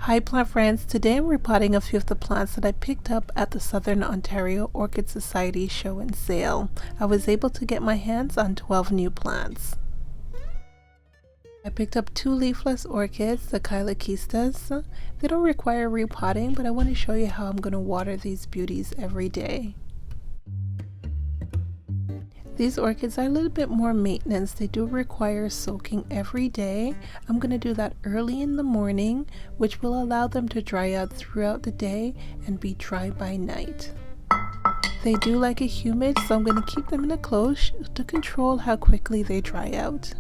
Hi plant friends, today I'm repotting a few of the plants that I picked up at the Southern Ontario Orchid Society show and sale. I was able to get my hands on 12 new plants. I picked up 2 leafless orchids, the Chilochistas. They don't require repotting, but I want to show you how I'm going to water these beauties every day. These orchids are a little bit more maintenance. They do require soaking every day. I'm going to do that early in the morning, which will allow them to dry out throughout the day and be dry by night. They do like it humid, so I'm going to keep them in a cloche to control how quickly they dry out.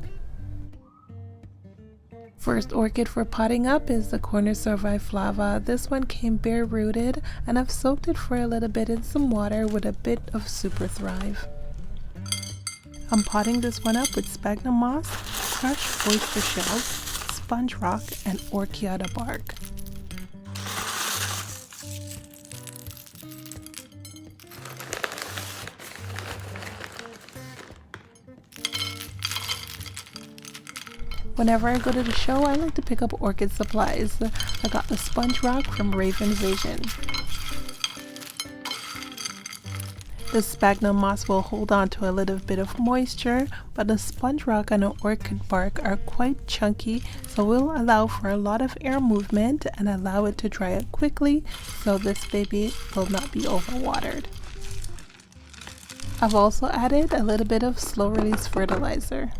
First orchid for potting up is the cornu-cervi flava. This one came bare rooted, and I've soaked it for a little bit in some water with a bit of Super Thrive. I'm potting this one up with sphagnum moss, crushed oyster shells, sponge rock, and orchiada bark. Whenever I go to the show, I like to pick up orchid supplies. I got the sponge rock from Raven Vision. The sphagnum moss will hold on to a little bit of moisture, but the sponge rock and the orchid bark are quite chunky, so will allow for a lot of air movement and allow it to dry out quickly, so this baby will not be overwatered. I've also added a little bit of slow release fertilizer.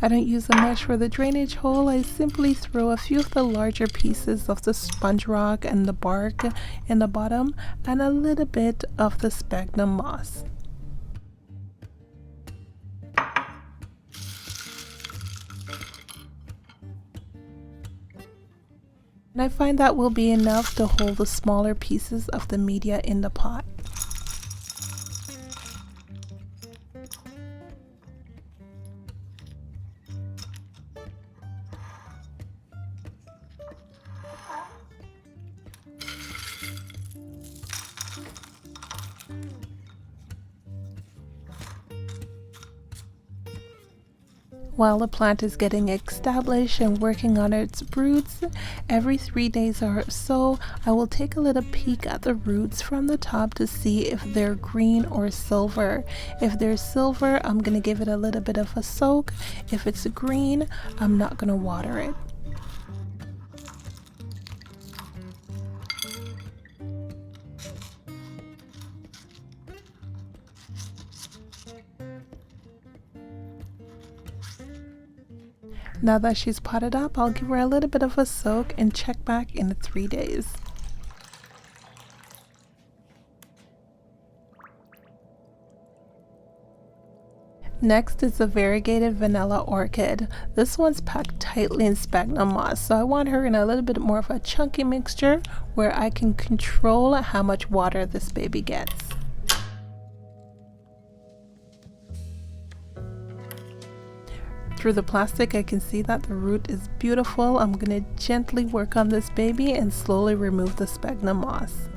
I don't use a mesh for the drainage hole. I simply throw a few of the larger pieces of the sponge rock and the bark in the bottom and a little bit of the sphagnum moss. And I find that will be enough to hold the smaller pieces of the media in the pot. While the plant is getting established and working on its roots, every 3 days or so, I will take a little peek at the roots from the top to see if they're green or silver. If they're silver, I'm going to give it a little bit of a soak. If it's green, I'm not going to water it. Now that she's potted up, I'll give her a little bit of a soak and check back in 3 days. Next is the variegated vanilla orchid. This one's packed tightly in sphagnum moss, so I want her in a little bit more of a chunky mixture where I can control how much water this baby gets. Through the plastic, I can see that the root is beautiful. I'm going to gently work on this baby and slowly remove the sphagnum moss.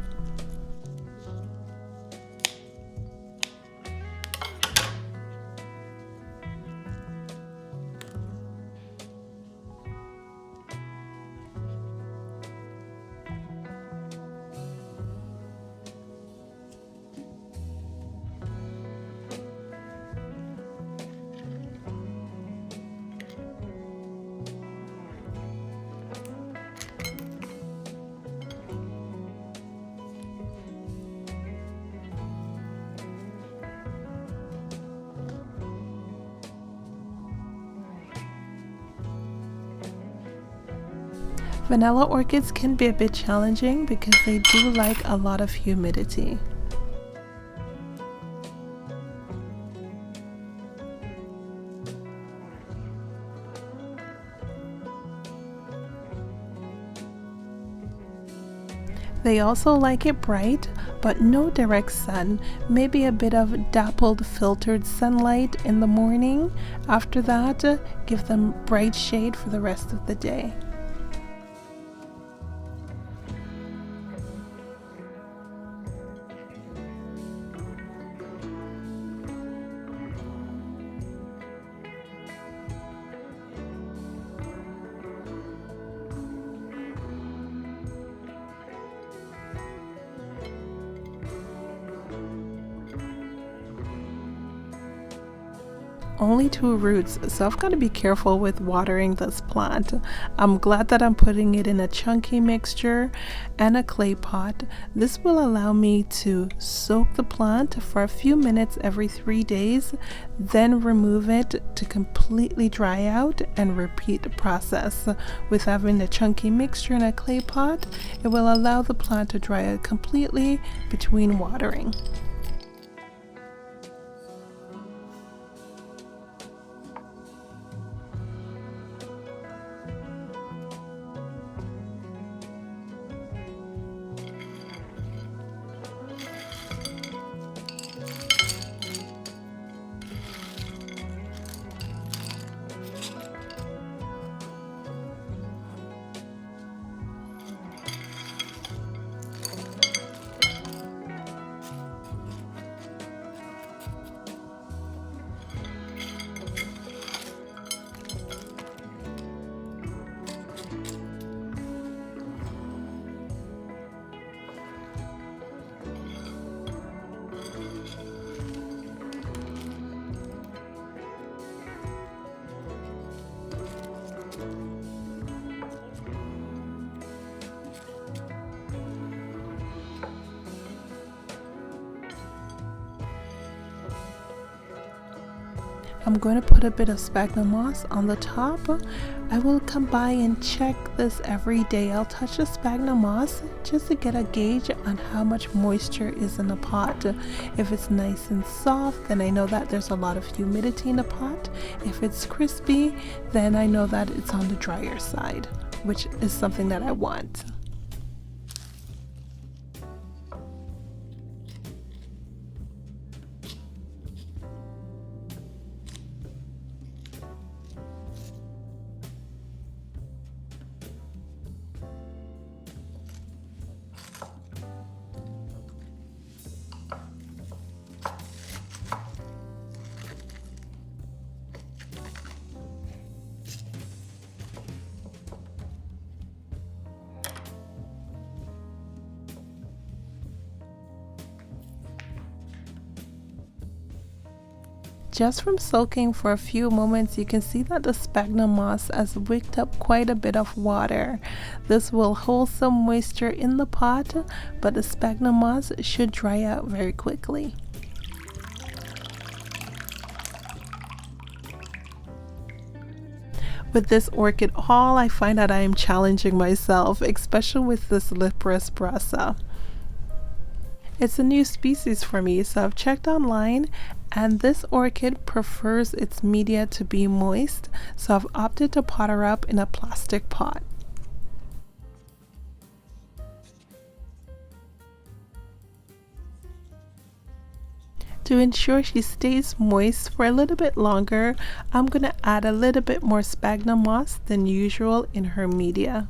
Vanilla orchids can be a bit challenging because they do like a lot of humidity. They also like it bright, but no direct sun, maybe a bit of dappled filtered sunlight in the morning. After that, give them bright shade for the rest of the day. only 2 roots, so I've got to be careful with watering this plant. I'm glad that I'm putting it in a chunky mixture and a clay pot. This will allow me to soak the plant for a few minutes every 3 days, then remove it to completely dry out and repeat the process. With having a chunky mixture in a clay pot, it will allow the plant to dry out completely between watering. I'm going to put a bit of sphagnum moss on the top. I will come by and check this every day. I'll touch the sphagnum moss just to get a gauge on how much moisture is in the pot. If it's nice and soft, then I know that there's a lot of humidity in the pot. If it's crispy, then I know that it's on the drier side, which is something that I want. Just from soaking for a few moments, you can see that the sphagnum moss has wicked up quite a bit of water. This will hold some moisture in the pot, but the sphagnum moss should dry out very quickly. With this orchid haul, I find that I am challenging myself, especially with this liparis grossa. It's a new species for me, so I've checked online, and this orchid prefers its media to be moist, so I've opted to pot her up in a plastic pot. To ensure she stays moist for a little bit longer, I'm going to add a little bit more sphagnum moss than usual in her media.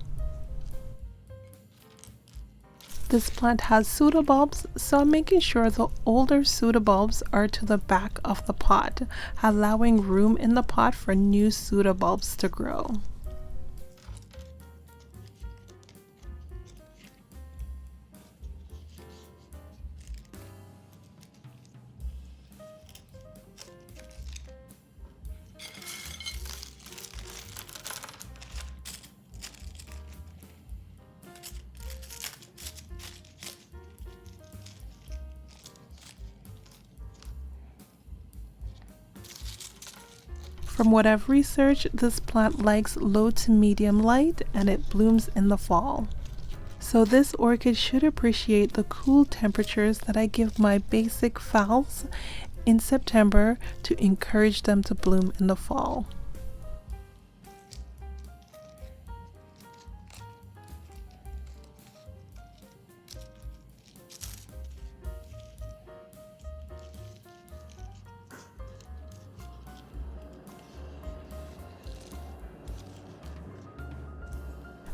This plant has pseudobulbs, so I'm making sure the older pseudobulbs are to the back of the pot, allowing room in the pot for new pseudobulbs to grow. From what I've researched, this plant likes low to medium light and it blooms in the fall. So this orchid should appreciate the cool temperatures that I give my basic phals in September to encourage them to bloom in the fall.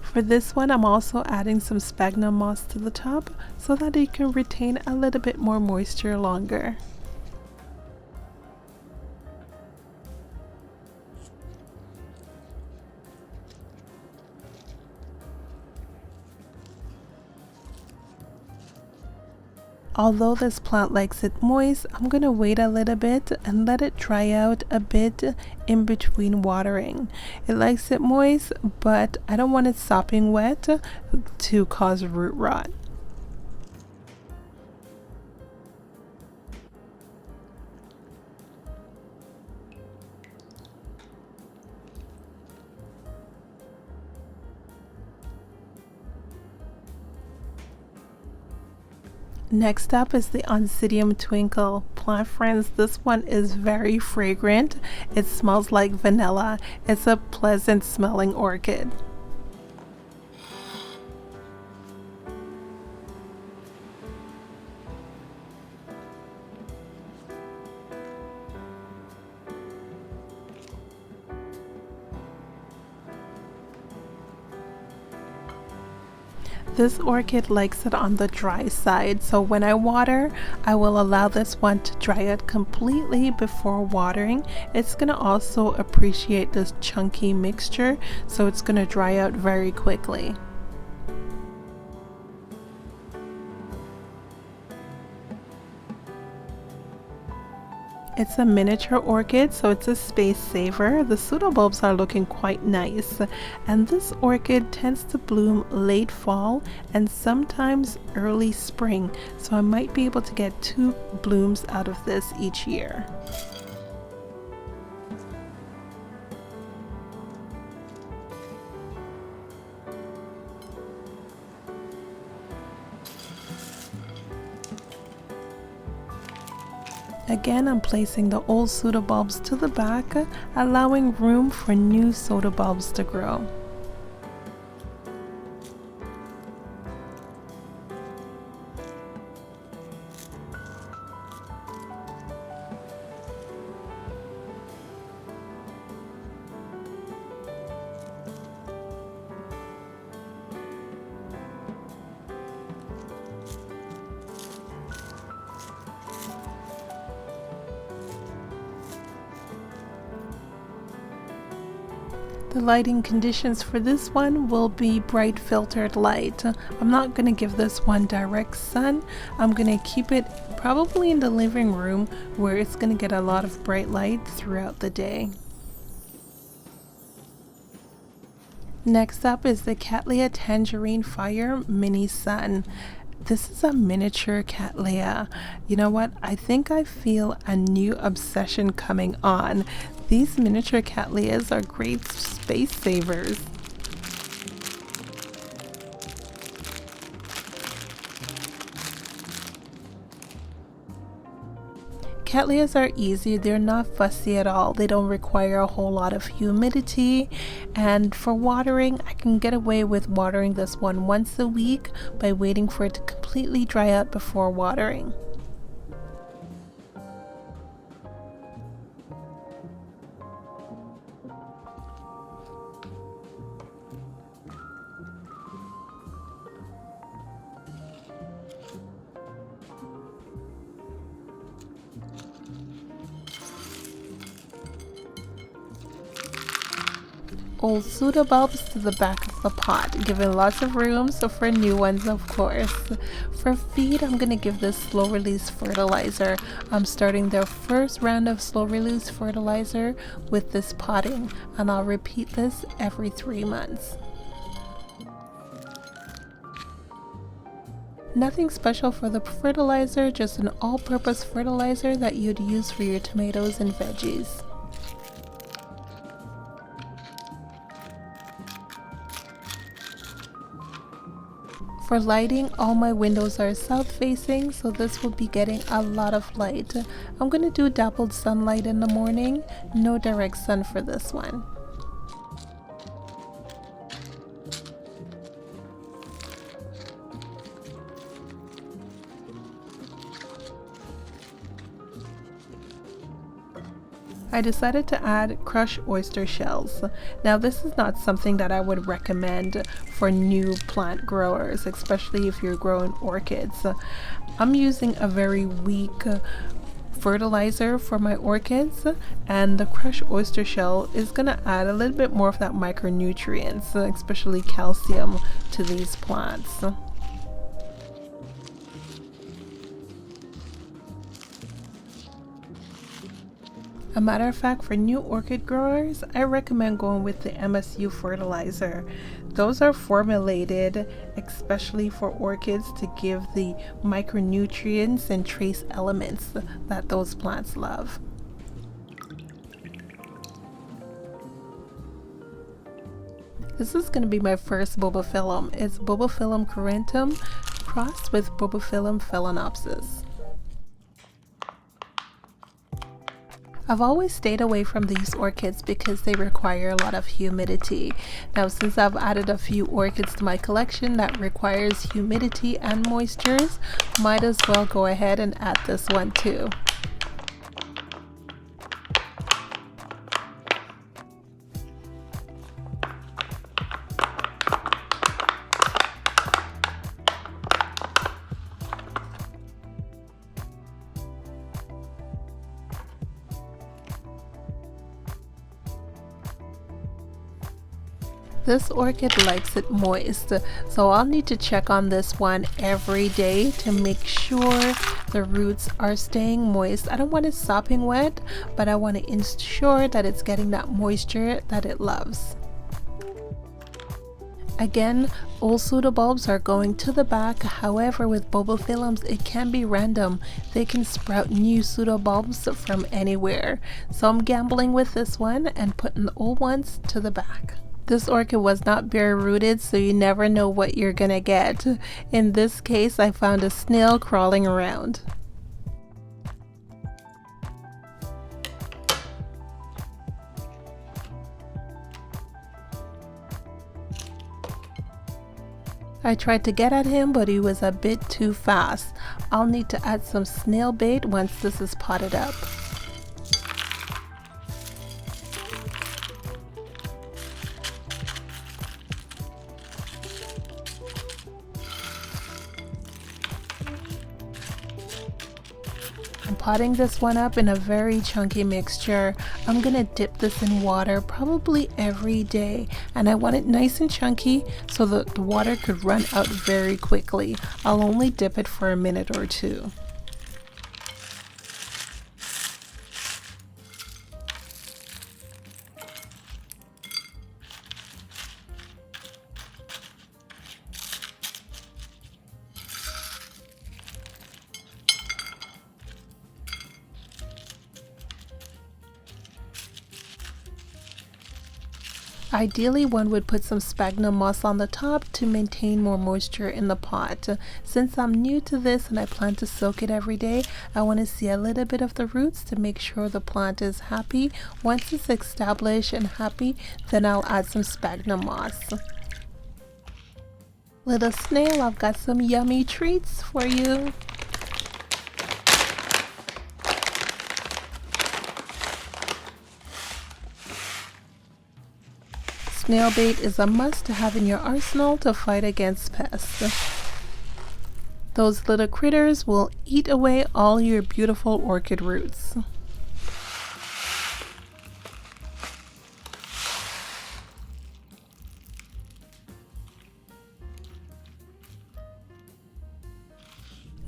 For this one, I'm also adding some sphagnum moss to the top so that it can retain a little bit more moisture longer. Although this plant likes it moist, I'm going to wait a little bit and let it dry out a bit in between watering. It likes it moist, but I don't want it sopping wet to cause root rot. Next up is the Oncidium twinkle. Plant friends, this one is very fragrant. It smells like vanilla. It's a pleasant smelling orchid. This orchid likes it on the dry side, so when I water, I will allow this one to dry out completely before watering. It's going to also appreciate this chunky mixture, so it's going to dry out very quickly. It's a miniature orchid, so it's a space saver. The pseudobulbs are looking quite nice, and this orchid tends to bloom late fall and sometimes early spring, so I might be able to get 2 blooms out of this each year. Again, I'm placing the old pseudobulbs to the back, allowing room for new pseudobulbs to grow. The lighting conditions for this one will be bright filtered light. I'm not going to give this one direct sun. I'm going to keep it probably in the living room where it's going to get a lot of bright light throughout the day. Next up is the Cattleya Tangerine Fire Mini Sun. This is a miniature Cattleya. You know what? I think I feel a new obsession coming on. These miniature Cattleyas are great space savers. Cattleyas are easy, they're not fussy at all. They don't require a whole lot of humidity, and for watering, I can get away with watering this one once a week by waiting for it to completely dry out before watering. Old pseudobulbs to the back of the pot, giving lots of room, so for new ones of course. For feed, I'm going to give this slow release fertilizer. I'm starting their first round of slow release fertilizer with this potting, and I'll repeat this every 3 months. Nothing special for the fertilizer, just an all-purpose fertilizer that you'd use for your tomatoes and veggies. For lighting, all my windows are south facing, so this will be getting a lot of light. I'm going to do dappled sunlight in the morning, no direct sun for this one. I decided to add crushed oyster shells. Now this is not something that I would recommend for new plant growers, especially if you're growing orchids. I'm using a very weak fertilizer for my orchids, and the crushed oyster shell is going to add a little bit more of that micronutrients, especially calcium, to these plants. A matter of fact, for new orchid growers, I recommend going with the MSU fertilizer. Those are formulated especially for orchids to give the micronutrients and trace elements that those plants love. This is going to be my first Bulbophyllum. It's Bulbophyllum cruentum crossed with Bulbophyllum Phalaenopsis. I've always stayed away from these orchids because they require a lot of humidity. Now, since I've added a few orchids to my collection that requires humidity and moistures, might as well go ahead and add this one too. This orchid likes it moist, so I'll need to check on this one every day to make sure the roots are staying moist. I don't want it sopping wet, but I want to ensure that it's getting that moisture that it loves. Again, all pseudobulbs are going to the back. However, with Bulbophyllums, it can be random. They can sprout new pseudobulbs from anywhere. So I'm gambling with this one and putting the old ones to the back. This orchid was not bare rooted, so you never know what you're gonna get. In this case, I found a snail crawling around. I tried to get at him, but he was a bit too fast. I'll need to add some snail bait once this is potted up. I'm potting this one up in a very chunky mixture. I'm gonna dip this in water probably every day, and I want it nice and chunky so that the water could run out very quickly. I'll only dip it for a minute or two. Ideally, one would put some sphagnum moss on the top to maintain more moisture in the pot. Since I'm new to this and I plan to soak it every day, I want to see a little bit of the roots to make sure the plant is happy. Once it's established and happy, then I'll add some sphagnum moss. Little snail, I've got some yummy treats for you. Snail bait is a must to have in your arsenal to fight against pests. Those little critters will eat away all your beautiful orchid roots.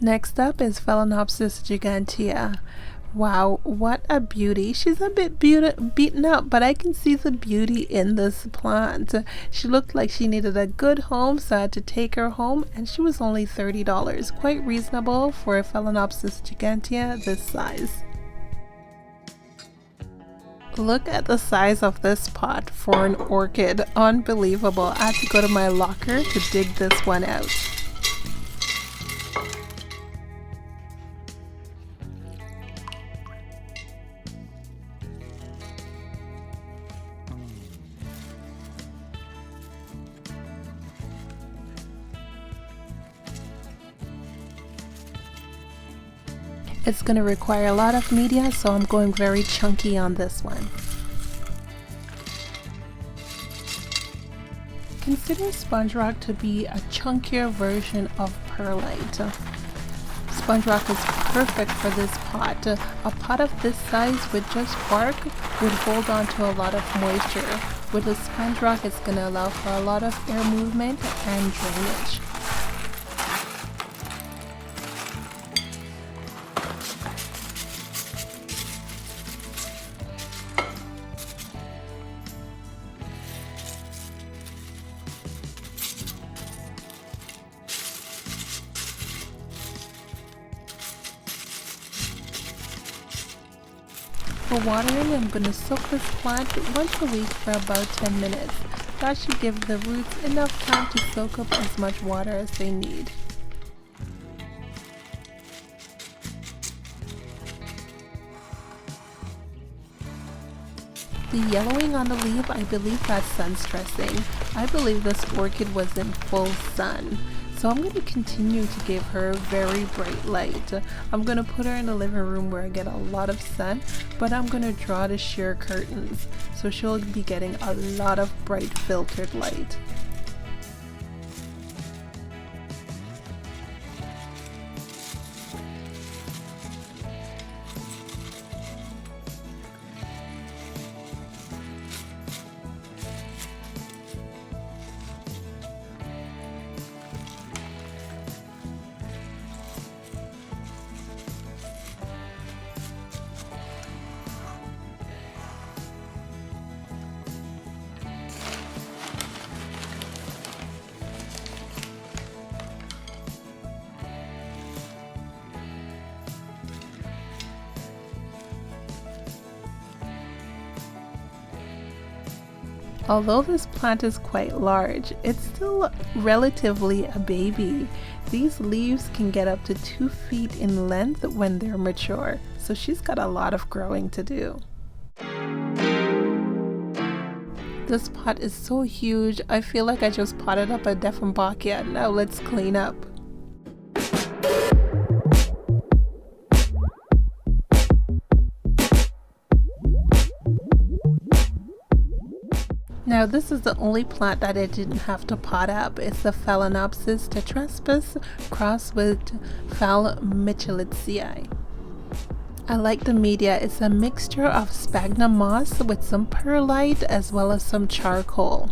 Next up is Phalaenopsis gigantea. Wow, what a beauty. She's a bit beaten up, but I can see the beauty in this plant. She looked like she needed a good home, so I had to take her home, and she was only $30. Quite reasonable for a Phalaenopsis gigantea this size. Look at the size of this pot for an orchid. Unbelievable. I had to go to my locker to dig this one out. It's going to require a lot of media, so I'm going very chunky on this one. Consider sponge rock to be a chunkier version of perlite. Sponge rock is perfect for this pot. A pot of this size with just bark would hold on to a lot of moisture. With the sponge rock, it's going to allow for a lot of air movement and drainage. For watering, I'm going to soak this plant once a week for about 10 minutes. That should give the roots enough time to soak up as much water as they need. The yellowing on the leaf, I believe that's sun stressing. I believe this orchid was in full sun. So I'm going to continue to give her very bright light. I'm going to put her in the living room where I get a lot of sun, but I'm going to draw the sheer curtains. So she'll be getting a lot of bright filtered light. Although this plant is quite large, it's still relatively a baby. These leaves can get up to 2 feet in length when they're mature, so she's got a lot of growing to do. This pot is so huge, I feel like I just potted up a Dieffenbachia. Now let's clean up. Now this is the only plant that I didn't have to pot up. It's the Phalaenopsis tetraspis crossed with phal micholitzII. I like the media. It's a mixture of sphagnum moss with some perlite as well as some charcoal.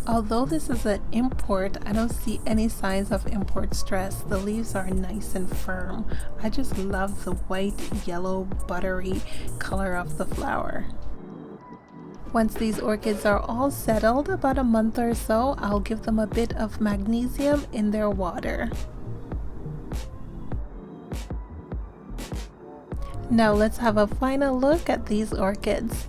Although this is an import, I don't see any signs of import stress. The leaves are nice and firm. I just love the white, yellow, buttery color of the flower. Once these orchids are all settled, about a month or so, I'll give them a bit of magnesium in their water. Now let's have a final look at these orchids.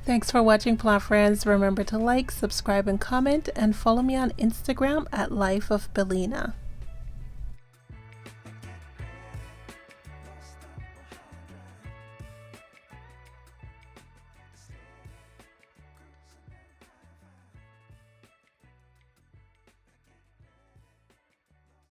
Thanks for watching, plant friends. Remember to like, subscribe, and comment, and follow me on Instagram at Life of Bellina.